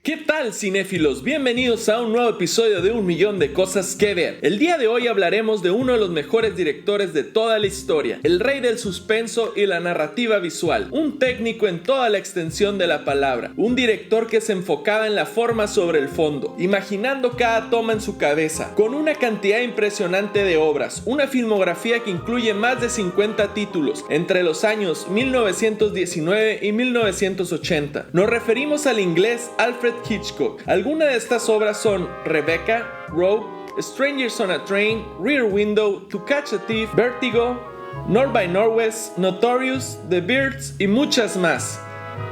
¿Qué tal, cinéfilos? Bienvenidos a un nuevo episodio de Un Millón de Cosas que Ver. El día de hoy hablaremos de uno de los mejores directores de toda la historia, el rey del suspenso y la narrativa visual, un técnico en toda la extensión de la palabra, un director que se enfocaba en la forma sobre el fondo, imaginando cada toma en su cabeza, con una cantidad impresionante de obras, una filmografía que incluye más de 50 títulos entre los años 1919 y 1980. Nos referimos al inglés Alfred Hitchcock. Algunas de estas obras son Rebecca, Rogue, Strangers on a Train, Rear Window, To Catch a Thief, Vertigo, North by Northwest, Notorious, The Birds y muchas más.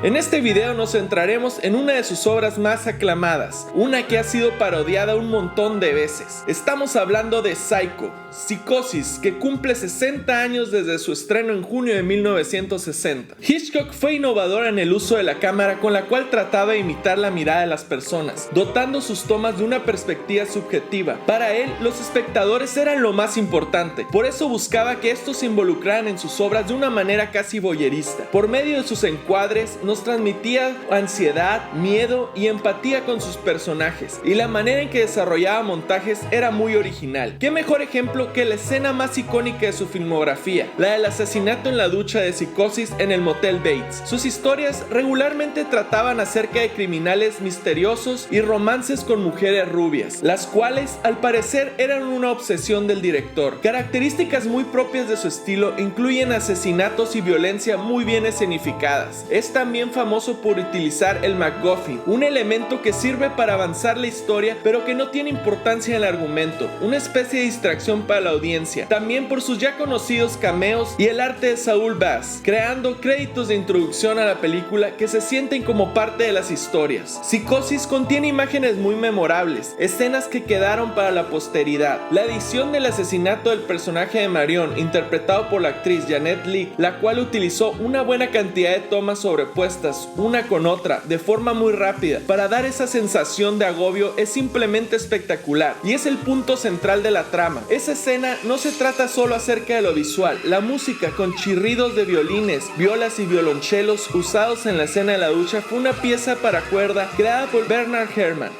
En este video nos centraremos en una de sus obras más aclamadas, una que ha sido parodiada un montón de veces. Estamos hablando de Psycho, Psicosis, que cumple 60 años desde su estreno en junio de 1960. Hitchcock fue innovador en el uso de la cámara, con la cual trataba de imitar la mirada de las personas, dotando sus tomas de una perspectiva subjetiva. Para él, los espectadores eran lo más importante, por eso buscaba que estos se involucraran en sus obras de una manera casi voyerista. Por medio de sus encuadres, nos transmitía ansiedad, miedo y empatía con sus personajes, y la manera en que desarrollaba montajes era muy original. ¿Qué mejor ejemplo que la escena más icónica de su filmografía, la del asesinato en la ducha de Psicosis en el Motel Bates? Sus historias regularmente trataban acerca de criminales misteriosos y romances con mujeres rubias, las cuales al parecer eran una obsesión del director. Características muy propias de su estilo incluyen asesinatos y violencia muy bien escenificadas. Es también famoso por utilizar el MacGuffin, un elemento que sirve para avanzar la historia pero que no tiene importancia en el argumento, una especie de distracción para la audiencia. También por sus ya conocidos cameos y el arte de Saul Bass, creando créditos de introducción a la película que se sienten como parte de las historias. Psicosis contiene imágenes muy memorables, escenas que quedaron para la posteridad. La edición del asesinato del personaje de Marion, interpretado por la actriz Janet Leigh, la cual utilizó una buena cantidad de tomas sobrepuestas una con otra de forma muy rápida para dar esa sensación de agobio, es simplemente espectacular y es el punto central de la trama. Esa escena no se trata solo acerca de lo visual, la música con chirridos de violines, violas y violonchelos usados en la escena de la ducha fue una pieza para cuerda creada por Bernard Herrmann,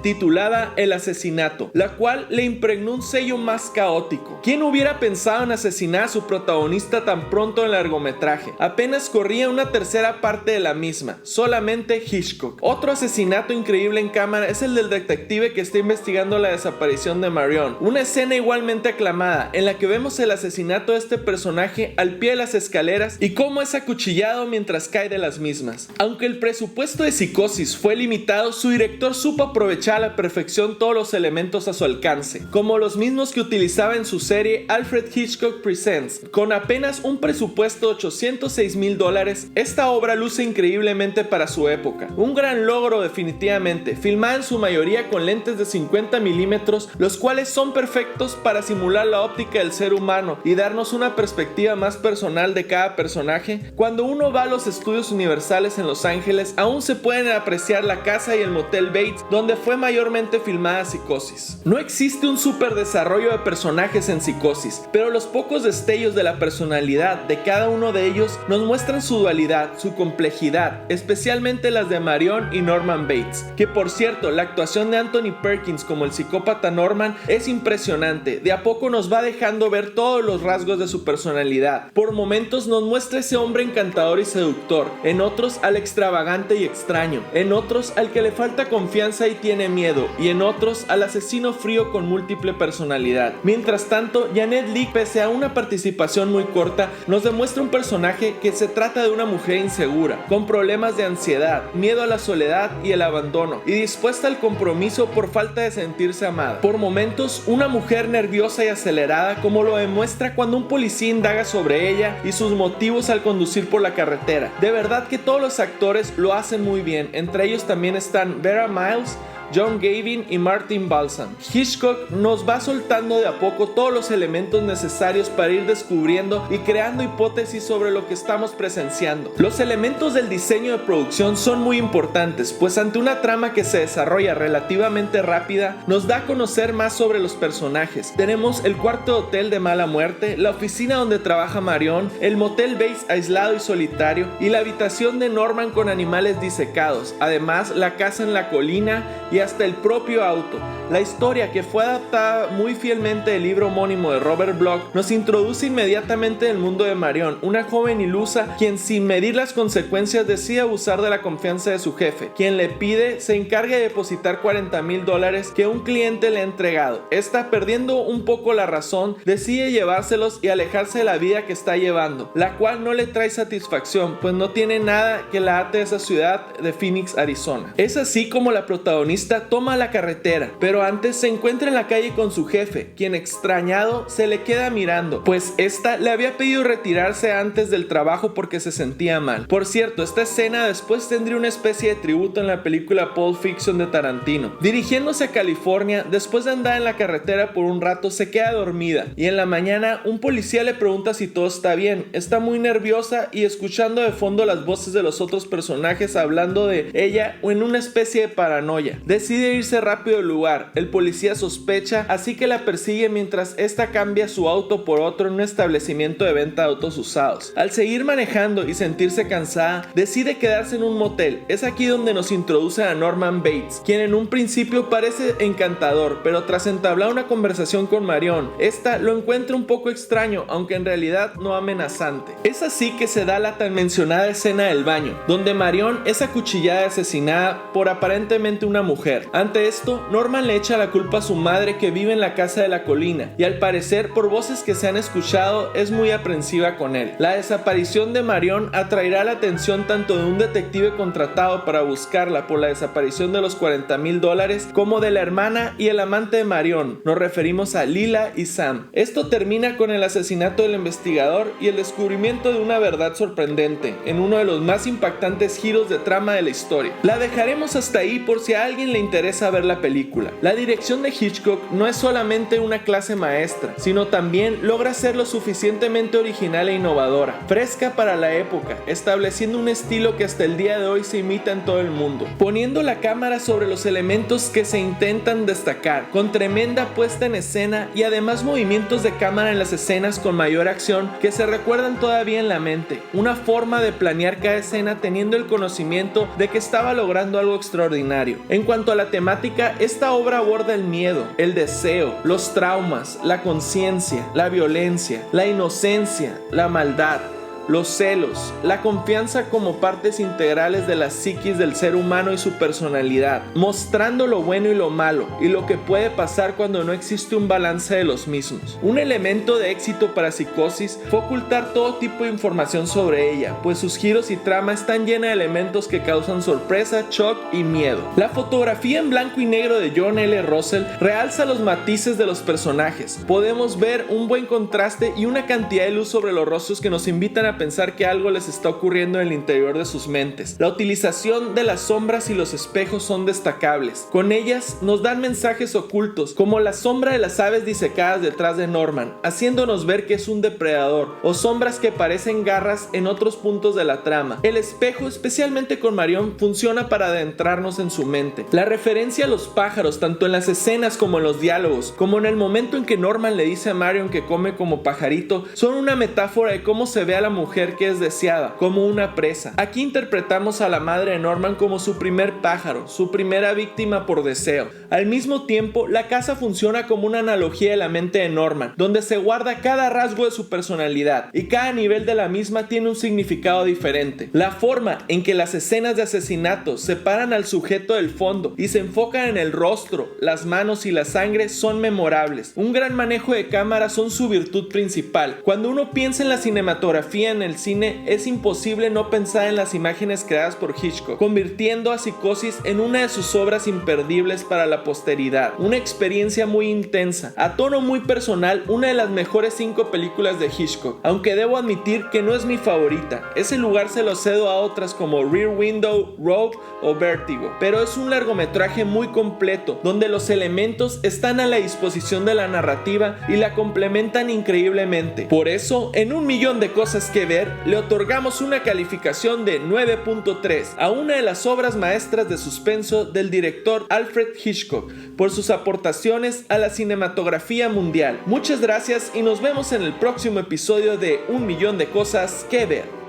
titulada El asesinato, la cual le impregnó un sello más caótico. ¿Quién hubiera pensado en asesinar a su protagonista tan pronto en el largometraje? Apenas corría una tercera parte de la misma, solamente Hitchcock. Otro asesinato increíble en cámara es el del detective que está investigando la desaparición de Marion, una escena igualmente aclamada en la que vemos el asesinato de este personaje al pie de las escaleras y cómo es acuchillado mientras cae de las mismas. Aunque el presupuesto de Psicosis fue limitado, su director supo aprovechar a la perfección todos los elementos a su alcance, como los mismos que utilizaba en su serie Alfred Hitchcock Presents. Con apenas un presupuesto de $806,000, esta obra luce increíblemente para su época. Un gran logro definitivamente, filmada en su mayoría con lentes de 50 milímetros, los cuales son perfectos para simular la óptica del ser humano y darnos una perspectiva más personal de cada personaje. Cuando uno va a los estudios Universales en Los Ángeles, aún se pueden apreciar la casa y el Motel Bates, donde fue mayormente filmada Psicosis. No existe un super desarrollo de personajes en Psicosis, pero los pocos destellos de la personalidad de cada uno de ellos nos muestran su dualidad, su complejidad, especialmente las de Marion y Norman Bates, que por cierto, la actuación de Anthony Perkins como el psicópata Norman es impresionante. De a poco nos va dejando ver todos los rasgos de su personalidad. Por momentos nos muestra ese hombre encantador y seductor, en otros al extravagante y extraño, en otros al que le falta confianza y tiene miedo, y en otros al asesino frío con múltiple personalidad. Mientras tanto, Janet Leigh, pese a una participación muy corta, nos demuestra un personaje que se trata de una mujer insegura, con problemas de ansiedad, miedo a la soledad y el abandono, y dispuesta al compromiso por falta de sentirse amada. Por momentos, una mujer nerviosa y acelerada, como lo demuestra cuando un policía indaga sobre ella y sus motivos al conducir por la carretera. De verdad que todos los actores lo hacen muy bien, entre ellos también están Vera Miles, John Gavin y Martin Balsam. Hitchcock nos va soltando de a poco todos los elementos necesarios para ir descubriendo y creando hipótesis sobre lo que estamos presenciando. Los elementos del diseño de producción son muy importantes, pues ante una trama que se desarrolla relativamente rápida, nos da a conocer más sobre los personajes. Tenemos el cuarto de hotel de mala muerte, la oficina donde trabaja Marion, el motel Bates aislado y solitario, y la habitación de Norman con animales disecados, además la casa en la colina y hasta el propio auto. La historia, que fue adaptada muy fielmente del libro homónimo de Robert Bloch, nos introduce inmediatamente en el mundo de Marion, una joven ilusa quien sin medir las consecuencias decide abusar de la confianza de su jefe, quien le pide se encargue de depositar $40,000 que un cliente le ha entregado. Esta, perdiendo un poco la razón, decide llevárselos y alejarse de la vida que está llevando, la cual no le trae satisfacción, pues no tiene nada que la ate a esa ciudad de Phoenix, Arizona. Es así como la protagonista toma la carretera, pero antes se encuentra en la calle con su jefe, quien extrañado se le queda mirando, pues esta le había pedido retirarse antes del trabajo porque se sentía mal. Por cierto, esta escena después tendría una especie de tributo en la película Pulp Fiction de Tarantino. Dirigiéndose a California, después de andar en la carretera por un rato, se queda dormida y en la mañana un policía le pregunta si todo está bien. Está muy nerviosa y escuchando de fondo las voces de los otros personajes hablando de ella o en una especie de paranoia. Decide irse rápido del lugar. El policía sospecha, así que la persigue mientras esta cambia su auto por otro en un establecimiento de venta de autos usados. Al seguir manejando y sentirse cansada, decide quedarse en un motel. Es aquí donde nos introducen a Norman Bates, quien en un principio parece encantador, pero tras entablar una conversación con Marion, esta lo encuentra un poco extraño, aunque en realidad no amenazante. Es así que se da la tan mencionada escena del baño, donde Marion es acuchillada y asesinada por aparentemente una mujer. Ante esto, Norman le echa la culpa a su madre, que vive en la casa de la colina, y al parecer, por voces que se han escuchado, es muy aprensiva con él. La desaparición de Marion atraerá la atención tanto de un detective contratado para buscarla por la desaparición de los $40,000 como de la hermana y el amante de Marion. Nos referimos a Lila y Sam. Esto termina con el asesinato del investigador y el descubrimiento de una verdad sorprendente, en uno de los más impactantes giros de trama de la historia. La dejaremos hasta ahí por si a alguien le interesa ver la película. La dirección de Hitchcock no es solamente una clase maestra, sino también logra ser lo suficientemente original e innovadora, fresca para la época, estableciendo un estilo que hasta el día de hoy se imita en todo el mundo, poniendo la cámara sobre los elementos que se intentan destacar, con tremenda puesta en escena y además movimientos de cámara en las escenas con mayor acción que se recuerdan todavía en la mente, una forma de planear cada escena teniendo el conocimiento de que estaba logrando algo extraordinario. En cuanto a la temática, esta obra aborda el miedo, el deseo, los traumas, la conciencia, la violencia, la inocencia, la maldad, los celos, la confianza como partes integrales de la psiquis del ser humano y su personalidad, mostrando lo bueno y lo malo y lo que puede pasar cuando no existe un balance de los mismos. Un elemento de éxito para Psicosis fue ocultar todo tipo de información sobre ella, pues sus giros y trama están llenas de elementos que causan sorpresa, shock y miedo. La fotografía en blanco y negro de John L. Russell realza los matices de los personajes. Podemos ver un buen contraste y una cantidad de luz sobre los rostros que nos invitan a pensar que algo les está ocurriendo en el interior de sus mentes. La utilización de las sombras y los espejos son destacables. Con ellas nos dan mensajes ocultos, como la sombra de las aves disecadas detrás de Norman, haciéndonos ver que es un depredador, o sombras que parecen garras en otros puntos de la trama. El espejo, especialmente con Marion, funciona para adentrarnos en su mente. La referencia a los pájaros, tanto en las escenas como en los diálogos, como en el momento en que Norman le dice a Marion que come como pajarito, son una metáfora de cómo se ve a la mujer que es deseada, como una presa. Aquí interpretamos a la madre de Norman como su primer pájaro, su primera víctima por deseo. Al mismo tiempo, la casa funciona como una analogía de la mente de Norman, donde se guarda cada rasgo de su personalidad y cada nivel de la misma tiene un significado diferente. La forma en que las escenas de asesinato separan al sujeto del fondo y se enfocan en el rostro, las manos y la sangre son memorables. Un gran manejo de cámara son su virtud principal. Cuando uno piensa en la cinematografía en el cine, es imposible no pensar en las imágenes creadas por Hitchcock, convirtiendo a Psicosis en una de sus obras imperdibles para la posteridad. Una experiencia muy intensa, a tono muy personal, una de las mejores 5 películas de Hitchcock, aunque debo admitir que no es mi favorita. Ese lugar se lo cedo a otras como Rear Window, Rogue o Vertigo, pero es un largometraje muy completo, donde los elementos están a la disposición de la narrativa y la complementan increíblemente. Por eso, en Un Millón de Cosas que Ver, le otorgamos una calificación de 9.3 a una de las obras maestras de suspenso del director Alfred Hitchcock, por sus aportaciones a la cinematografía mundial. Muchas gracias y nos vemos en el próximo episodio de Un Millón de Cosas que Ver.